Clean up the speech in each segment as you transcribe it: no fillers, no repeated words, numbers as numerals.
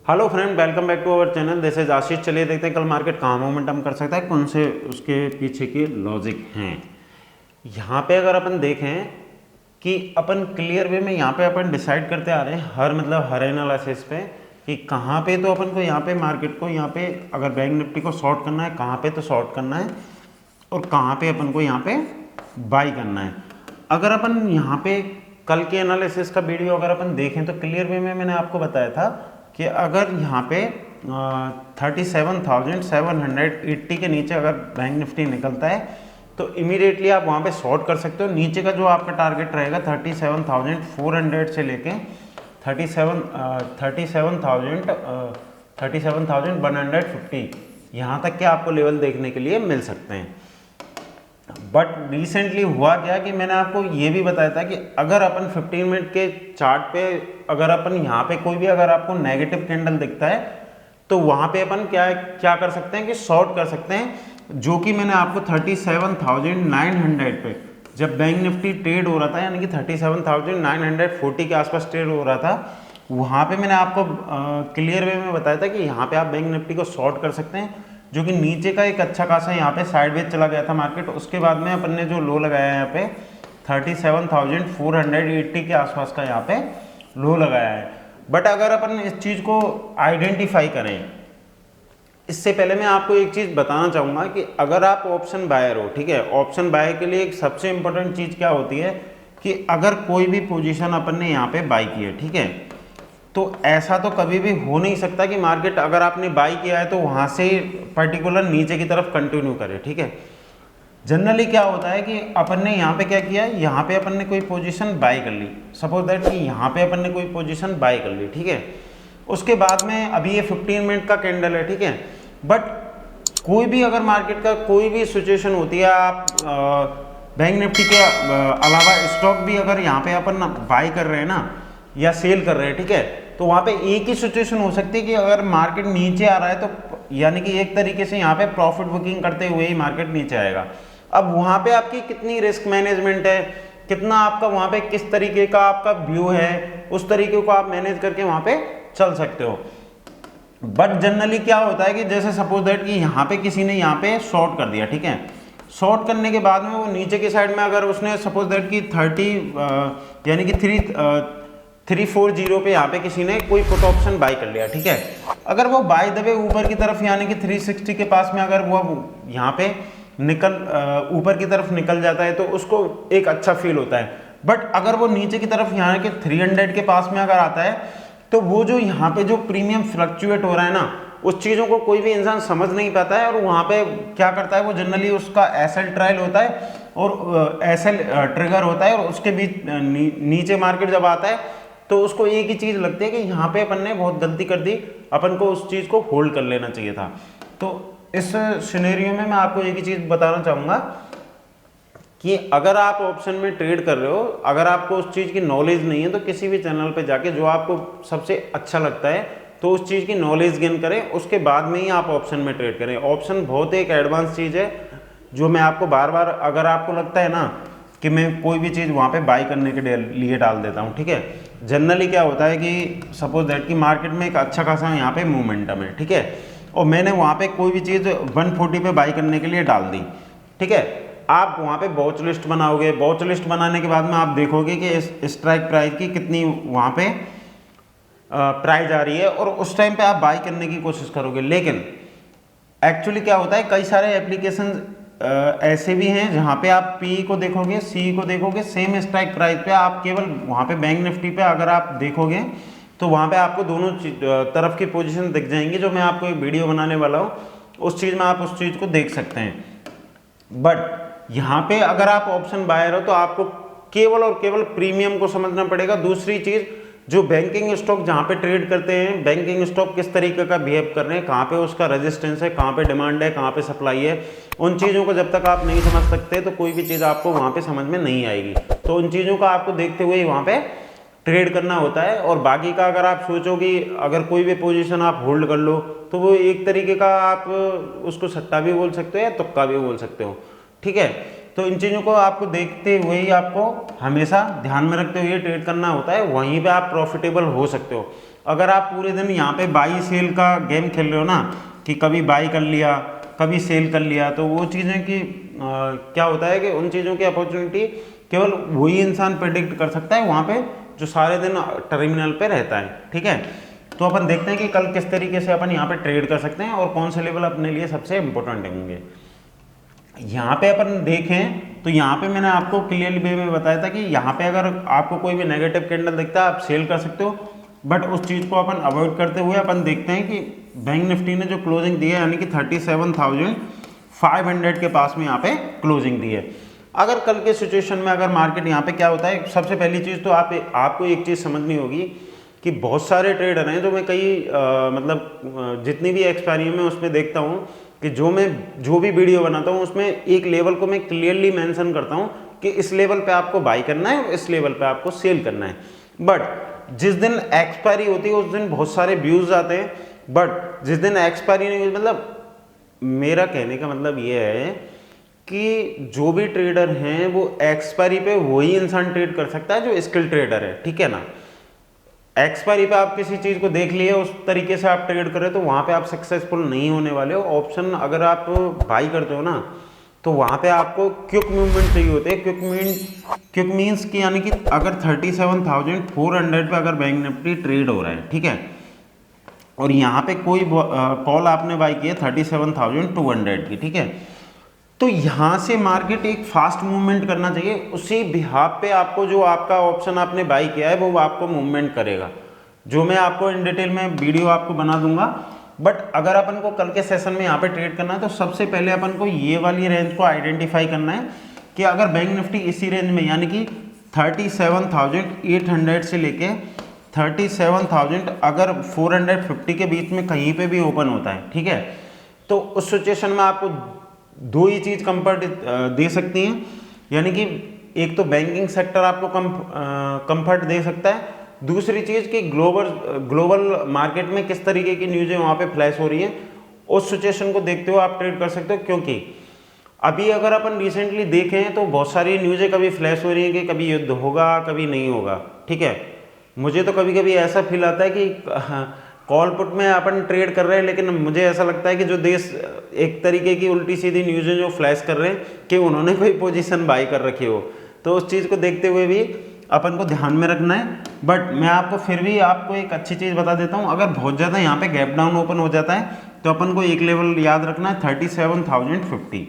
Hello friend, welcome back to our channel. This is Ashish. चलिए देखते हैं कल मार्केट कहाँ मोमेंटम कर सकता है, कौन से उसके पीछे के लॉजिक हैं। यहाँ पे अगर अपन देखें कि अपन क्लियर वे में यहाँ पे अपन डिसाइड करते आ रहे हैं हर एनालिसिस पे कि कहाँ पे तो अपन को यहाँ पे मार्केट को यहाँ पे अगर बैंक निफ्टी को शॉर्ट करना है, कहाँ पे तो शॉर्ट करना है और कहाँ पे अपन को यहाँ पे बाई करना है। अगर अपन यहाँ पे कल के एनालिसिस का वीडियो अगर अपन देखें तो क्लियर वे में मैंने आपको बताया था कि अगर यहाँ पे 37,780 के नीचे अगर बैंक निफ्टी निकलता है तो इमीडिएटली आप वहाँ पे शॉर्ट कर सकते हो। नीचे का जो आपका टारगेट रहेगा 37,400 से लेके 37,150 यहाँ तक के आपको लेवल देखने के लिए मिल सकते हैं। बट रिसेंटली हुआ क्या कि मैंने आपको ये भी बताया था कि अगर अपन 15 मिनट के चार्ट पे अगर अपन यहाँ पे कोई भी अगर आपको नेगेटिव कैंडल दिखता है तो वहाँ पे अपन क्या कर सकते हैं कि शॉर्ट कर सकते हैं, जो कि मैंने आपको 37,900 पे जब बैंक निफ्टी ट्रेड हो रहा था, यानी कि 37,940 के आसपास ट्रेड हो रहा था, वहाँ पे मैंने आपको क्लियर वे में बताया था कि यहाँ पे आप बैंक निफ्टी को शॉर्ट कर सकते हैं, जो कि नीचे का एक अच्छा खासा यहाँ पे साइडवेज चला गया था मार्केट। उसके बाद में अपन ने जो लो लगाया है यहाँ पे 37,480 के आसपास का यहाँ पे लो लगाया है। बट अगर अपन इस चीज़ को आइडेंटिफाई करें, इससे पहले मैं आपको एक चीज़ बताना चाहूँगा कि अगर आप ऑप्शन बायर हो, ठीक है, ऑप्शन बाय के लिए एक सबसे इंपॉर्टेंट चीज़ क्या होती है कि अगर कोई भी पोजीशन अपन ने यहाँ पे बाई की है, ठीक है, तो ऐसा तो कभी भी हो नहीं सकता कि मार्केट अगर आपने बाई किया है तो वहाँ से पर्टिकुलर नीचे की तरफ कंटिन्यू करे, ठीक है। जनरली क्या होता है कि अपन ने यहाँ पे क्या किया, यहाँ पे अपन ने कोई पोजीशन बाई कर ली, सपोज दैट कि यहाँ पे अपन ने कोई पोजीशन बाई कर ली, ठीक है। उसके बाद में अभी ये 15 मिनट का कैंडल है, ठीक है। बट कोई भी अगर मार्केट का कोई भी सिचुएशन होती है, आप बैंक निफ्टी के अलावा स्टॉक भी अगर यहाँ पे अपन बाई कर रहे हैं ना या सेल कर रहे हैं, ठीक है, तो वहाँ पे एक ही सिचुएशन हो सकती है कि अगर मार्केट नीचे आ रहा है तो यानी कि एक तरीके से यहाँ पे प्रॉफिट बुकिंग करते हुए ही मार्केट नीचे आएगा। अब वहाँ पे आपकी कितनी रिस्क मैनेजमेंट है, कितना आपका वहाँ पे किस तरीके का आपका व्यू है, उस तरीके को आप मैनेज करके वहाँ पे चल सकते हो। बट जनरली क्या होता है कि जैसे सपोज दैट कि यहाँ पे किसी ने यहाँ पे शॉर्ट कर दिया, ठीक है, शॉर्ट करने के बाद में वो नीचे की साइड में अगर उसने सपोज दैट कि 30 यानी कि 340 पे यहाँ पे किसी ने कोई पुट ऑप्शन बाई कर लिया, ठीक है, अगर वो बाई दबे ऊपर की तरफ यानी कि 360 के पास में अगर वो यहाँ पे ऊपर की तरफ निकल जाता है तो उसको एक अच्छा फील होता है। बट अगर वो नीचे की तरफ यहाँ के 300 के पास में अगर आता है तो वो जो यहाँ पे जो प्रीमियम फ्लक्चुएट हो रहा है ना, उस चीज़ों को कोई भी इंसान समझ नहीं पाता है और वहाँ पे क्या करता है, वो जनरली उसका एसएल ट्रायल होता है और एसएल ट्रिगर होता है और उसके बीच नीचे मार्केट जब आता है तो उसको एक ही चीज़ लगती है कि यहाँ पे अपन ने बहुत गलती कर दी, अपन को उस चीज़ को होल्ड कर लेना चाहिए था। तो इस सिनेरियो में मैं आपको एक ही चीज़ बताना चाहूँगा कि अगर आप ऑप्शन में ट्रेड कर रहे हो, अगर आपको उस चीज़ की नॉलेज नहीं है तो किसी भी चैनल पे जाके जो आपको सबसे अच्छा लगता है तो उस चीज़ की नॉलेज गेन करें, उसके बाद में ही आप ऑप्शन में ट्रेड करें। ऑप्शन बहुत एक एडवांस चीज़ है जो मैं आपको बार बार, अगर आपको लगता है ना कि मैं कोई भी चीज़ वहाँ पे बाई करने के लिए डाल देता हूँ, ठीक है। जनरली क्या होता है कि सपोज दैट कि मार्केट में एक अच्छा खासा यहाँ पे मोमेंटम है, ठीक है, और मैंने वहाँ पे कोई भी चीज़ 140 पे बाई करने के लिए डाल दी, ठीक है। आप वहाँ पे वॉच लिस्ट बनाओगे, वॉच लिस्ट बनाने के बाद में आप देखोगे कि इस स्ट्राइक प्राइस की कितनी वहाँ पे प्राइस आ रही है और उस टाइम पे आप बाई करने की कोशिश करोगे। लेकिन एक्चुअली क्या होता है, कई सारे एप्लीकेशन ऐसे भी हैं जहाँ पे आप पी को देखोगे, सी को देखोगे, सेम स्ट्राइक प्राइस पे आप केवल वहाँ पे बैंक निफ्टी पे अगर आप देखोगे तो वहाँ पे आपको दोनों तरफ की पोजीशन दिख जाएंगी, जो मैं आपको एक वीडियो बनाने वाला हूँ उस चीज़ में आप उस चीज़ को देख सकते हैं। बट यहाँ पे अगर आप ऑप्शन बायर हो तो आपको केवल और केवल प्रीमियम को समझना पड़ेगा। दूसरी चीज़, जो बैंकिंग स्टॉक जहाँ पे ट्रेड करते हैं, बैंकिंग स्टॉक किस तरीके का बिहेव कर रहे हैं, कहाँ पे उसका रेजिस्टेंस है, कहाँ पे डिमांड है, कहाँ पे सप्लाई है, उन चीज़ों को जब तक आप नहीं समझ सकते तो कोई भी चीज़ आपको वहाँ पे समझ में नहीं आएगी। तो उन चीज़ों का आपको देखते हुए ही वहाँ पे ट्रेड करना होता है। और बाकी का अगर आप सोचो कि अगर कोई भी पोजीशन आप होल्ड कर लो तो वो एक तरीके का आप उसको सट्टा भी बोल सकते हो या तुक्का भी बोल सकते हो, ठीक है। तो इन चीज़ों को आपको देखते हुए ही आपको हमेशा ध्यान में रखते हुए ट्रेड करना होता है, वहीं पे आप प्रॉफिटेबल हो सकते हो। अगर आप पूरे दिन यहाँ पे बाई सेल का गेम खेल रहे हो ना, कि कभी बाई कर लिया कभी सेल कर लिया, तो वो चीज़ें कि क्या होता है कि उन चीज़ों की अपॉर्चुनिटी केवल वही इंसान प्रेडिक्ट कर सकता है वहाँ पे जो सारे दिन टर्मिनल पे रहता है, ठीक है। तो अपन देखते हैं कि कल किस तरीके से अपन यहाँ पे ट्रेड कर सकते हैं और कौन से लेवल अपने लिए सबसे इंपॉर्टेंट होंगे। यहाँ पे अपन देखें तो यहाँ पे मैंने आपको क्लियरली वे में बताया था कि यहाँ पे अगर आपको कोई भी नेगेटिव कैंडल दिखता है आप सेल कर सकते हो, बट उस चीज़ को अपन अवॉइड करते हुए अपन देखते हैं कि बैंक निफ्टी ने जो क्लोजिंग दी है यानी कि 37,500 के पास में यहाँ पे क्लोजिंग दी है। अगर कल के सिचुएशन में अगर मार्केट यहाँ पे क्या होता है, सबसे पहली चीज़ तो आपको एक चीज़ समझनी होगी कि बहुत सारे ट्रेडर हैं जो मैं मतलब जितनी भी एक्सपायरी में उसमें देखता हूँ कि जो भी वीडियो बनाता हूँ उसमें एक लेवल को मैं क्लियरली मेंशन करता हूँ कि इस लेवल पे आपको बाई करना है और इस लेवल पे आपको सेल करना है। बट जिस दिन एक्सपायरी होती है उस दिन बहुत सारे व्यूज आते हैं, बट जिस दिन एक्सपायरी नहीं हुई, मतलब मेरा कहने का मतलब ये है कि जो भी ट्रेडर हैं वो एक्सपायरी पे वही इंसान ट्रेड कर सकता है जो स्किल ट्रेडर है, ठीक है ना। एक्सपायरी पे आप किसी चीज को देख लिए उस तरीके से आप ट्रेड करें तो वहां पे आप सक्सेसफुल नहीं होने वाले हो। ऑप्शन अगर आप बाई करते हो ना तो वहां पे आपको क्विक मूवमेंट चाहिए होते हैं। क्विक मीन्स कि यानी कि अगर 37,400 पे अगर बैंक निफ्टी ट्रेड हो रहा है, ठीक है, और यहाँ पे कोई कॉल आपने बाई की है 37,200 की, ठीक है, तो यहाँ से मार्केट एक फास्ट मूवमेंट करना चाहिए। उसी बिहाफ पे आपको जो आपका ऑप्शन आपने बाई किया है वो आपको मूवमेंट करेगा, जो मैं आपको इन डिटेल में वीडियो आपको बना दूंगा। बट अगर अपन को कल के सेशन में यहाँ पे ट्रेड करना है तो सबसे पहले अपन को ये वाली रेंज को आइडेंटिफाई करना है कि अगर बैंक निफ्टी इसी रेंज में यानी कि 37,800 से लेके 37,000 अगर 450 के बीच में कहीं पे भी ओपन होता है, ठीक है, तो उस सिचुएशन में आपको दो ही चीज कंफर्ट दे सकती हैं, यानी कि एक तो बैंकिंग सेक्टर आपको कंफर्ट दे सकता है, दूसरी चीज कि ग्लोबल मार्केट में किस तरीके की न्यूज़ें वहां पे फ्लैश हो रही हैं, उस सिचुएशन को देखते हुए आप ट्रेड कर सकते हो। क्योंकि अभी अगर अपन रिसेंटली देखें तो बहुत सारी न्यूज़ें कभी फ्लैश हो रही हैं कि कभी युद्ध होगा कभी नहीं होगा, ठीक है। मुझे तो कभी कभी ऐसा फील आता है कि कॉल पुट में अपन ट्रेड कर रहे हैं, लेकिन मुझे ऐसा लगता है कि जो देश एक तरीके की उल्टी सीधी न्यूज़ें जो फ्लैश कर रहे हैं कि उन्होंने कोई पोजीशन बाई कर रखी हो, तो उस चीज़ को देखते हुए भी अपन को ध्यान में रखना है। बट मैं आपको फिर भी आपको एक अच्छी चीज़ बता देता हूँ, अगर बहुत ज़्यादा यहाँ पे गैप डाउन ओपन हो जाता है तो अपन को एक लेवल याद रखना है 37,050,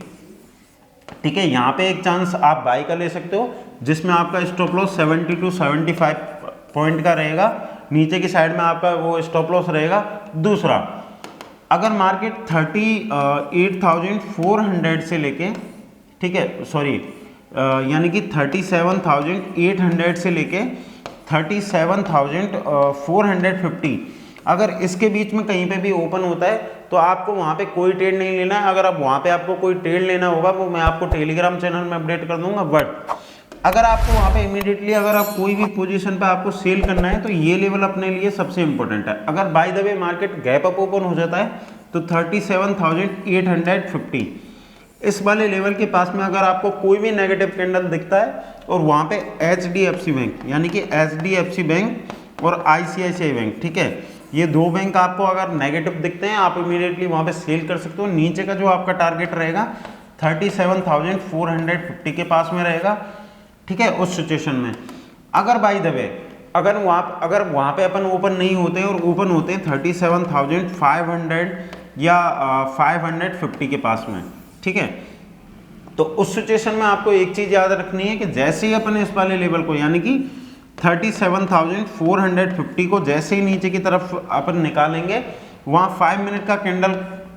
ठीक है। यहाँ पे एक चांस आप बाई का ले सकते हो जिसमें आपका स्टॉप लॉस 70 to 75 पॉइंट का रहेगा, नीचे की साइड में आपका वो स्टॉप लॉस रहेगा। दूसरा, अगर मार्केट 38,400 से लेके, ठीक है, सॉरी यानी कि 37,800 से लेके 37,450 अगर इसके बीच में कहीं पे भी ओपन होता है तो आपको वहाँ पे कोई ट्रेड नहीं लेना है। अगर आप वहाँ पे आपको कोई ट्रेड लेना होगा वो मैं आपको टेलीग्राम चैनल में अपडेट कर दूंगा। बट अगर आपको वहाँ पे इमीडिएटली अगर आप कोई भी पोजीशन पे आपको सेल करना है तो ये लेवल अपने लिए सबसे इंपॉर्टेंट है। अगर by the way market gap up open हो जाता है तो 37,850 इस वाले लेवल के पास में अगर आपको कोई भी नेगेटिव कैंडल दिखता है और वहाँ पे HDFC बैंक यानी कि HDFC बैंक और ICICI बैंक, ठीक है, ये दो बैंक आपको अगर नेगेटिव दिखते हैं आप इमीडिएटली वहाँ पे सेल कर सकते हो। नीचे का जो आपका टारगेट रहेगा 37,450 के पास में रहेगा, ठीक है। उस सिचुएशन में अगर बाय द वे अगर वहाँ पे अपन ओपन नहीं होते हैं और ओपन होते हैं 37,500 या 550 के पास में, ठीक है, तो उस सिचुएशन में आपको एक चीज याद रखनी है कि जैसे ही अपन इस वाले लेवल को यानी कि 37,450 को जैसे ही नीचे की तरफ अपन निकालेंगे वहाँ 5 मिनट का कैंडल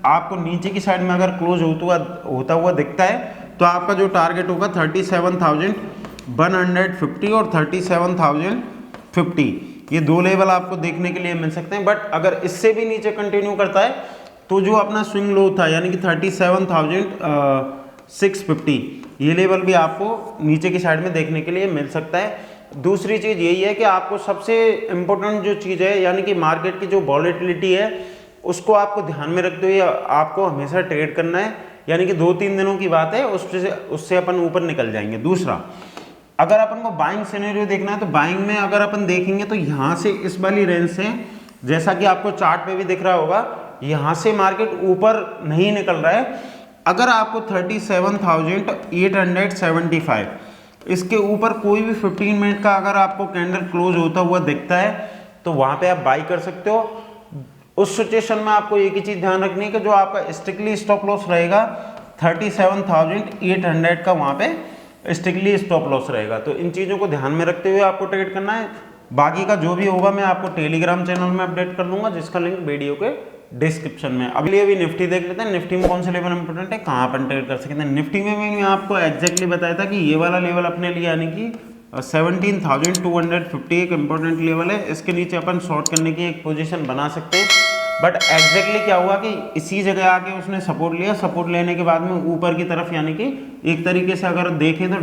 आपको नीचे की साइड में अगर क्लोज होता हुआ दिखता है तो आपका जो टारगेट होगा 37,150 और 37,050, ये दो लेवल आपको देखने के लिए मिल सकते हैं। बट अगर इससे भी नीचे कंटिन्यू करता है तो जो अपना स्विंग लो था यानी कि 37,650 ये लेवल भी आपको नीचे की साइड में देखने के लिए मिल सकता है। दूसरी चीज़ यही है कि आपको सबसे इम्पोर्टेंट जो चीज़ है यानी कि मार्केट की जो वॉलेटिलिटी है उसको आपको ध्यान में रखते हुए आपको हमेशा ट्रेड करना है, यानी कि 2-3 दिनों की बात है उससे अपन ऊपर निकल जाएंगे। दूसरा, अगर अपन को बाइंग सिनेरियो देखना है तो बाइंग में अगर अपन देखेंगे तो यहाँ से इस वाली रेंज से जैसा कि आपको चार्ट पे भी दिख रहा होगा, यहाँ से मार्केट ऊपर नहीं निकल रहा है। अगर आपको 37,875 इसके ऊपर कोई भी 15 मिनट का अगर आपको कैंडल क्लोज होता हुआ दिखता है तो वहाँ पे आप बाई कर सकते हो। उस सिचुएशन में आपको एक ही चीज़ ध्यान रखनी है कि जो आपका स्ट्रिक्टली स्टॉप लॉस रहेगा 37,800 का वहाँ पे स्ट्रिक्टली स्टॉप लॉस रहेगा। तो इन चीज़ों को ध्यान में रखते हुए आपको ट्रेड करना है। बाकी का जो भी होगा मैं आपको टेलीग्राम चैनल में अपडेट कर दूंगा, जिसका लिंक वीडियो के डिस्क्रिप्शन में। अभी निफ्टी देख लेते हैं। निफ्टी में कौन से लेवल इंपॉर्टेंट है, कहाँ पर ट्रेड कर सकते हैं। निफ्टी में मैंने आपको एग्जैक्टली बताया था कि ये वाला लेवल अपने लिए यानी कि 17,250 एक इंपॉर्टेंट लेवल है। इसके नीचे अपन शॉर्ट करने की एक पोजीशन बना सकते हैं। बट एग्जैक्टली क्या हुआ कि इसी जगह आके उसने सपोर्ट लिया, सपोर्ट लेने के बाद में ऊपर की तरफ यानी कि एक तरीके से अगर देखें तो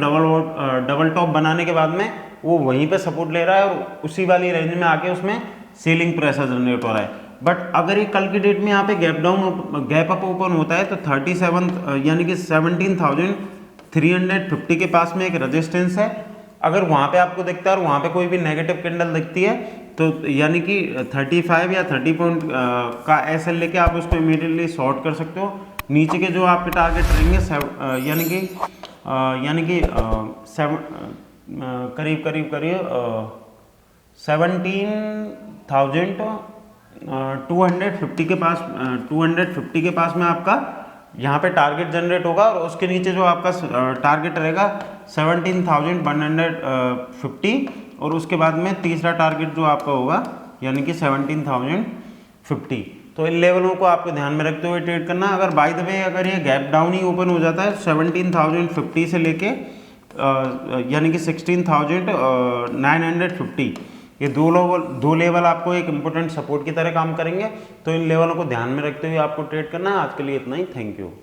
डबल टॉप बनाने के बाद में वो वहीं पे सपोर्ट ले रहा है और उसी वाली रेंज में आके उसमें सेलिंग प्रेशर जनरेट हो रहा है। बट अगर ये कल की डेट में यहाँ पे गैप अप ओपन होता है तो 37 यानी कि 17,350 के पास में एक रेजिस्टेंस है। अगर वहाँ पे आपको दिखता है और वहाँ पे कोई भी नेगेटिव कैंडल दिखती है तो यानी कि 35 या 30 पॉइंट का एसएल लेके आप उसको इमीडिएटली शॉर्ट कर सकते हो। नीचे के जो आपके टारगेट रहेंगे यानी कि करीब 17,250 के पास 250 के पास में आपका यहाँ पे टारगेट जनरेट होगा और उसके नीचे जो आपका टारगेट रहेगा 17,150 और उसके बाद में तीसरा टारगेट जो आपका होगा यानी कि 17,050। तो इन लेवलों को आपको ध्यान में रखते हुए ट्रेड करना। अगर बाय द वे अगर ये गैप डाउन ही ओपन हो जाता है 17,050 से लेके यानी कि 16,950, ये दो लेवल आपको एक इंपॉर्टेंट सपोर्ट की तरह काम करेंगे। तो इन लेवलों को ध्यान में रखते हुए आपको ट्रेड करना है। आज के लिए इतना ही, थैंक यू।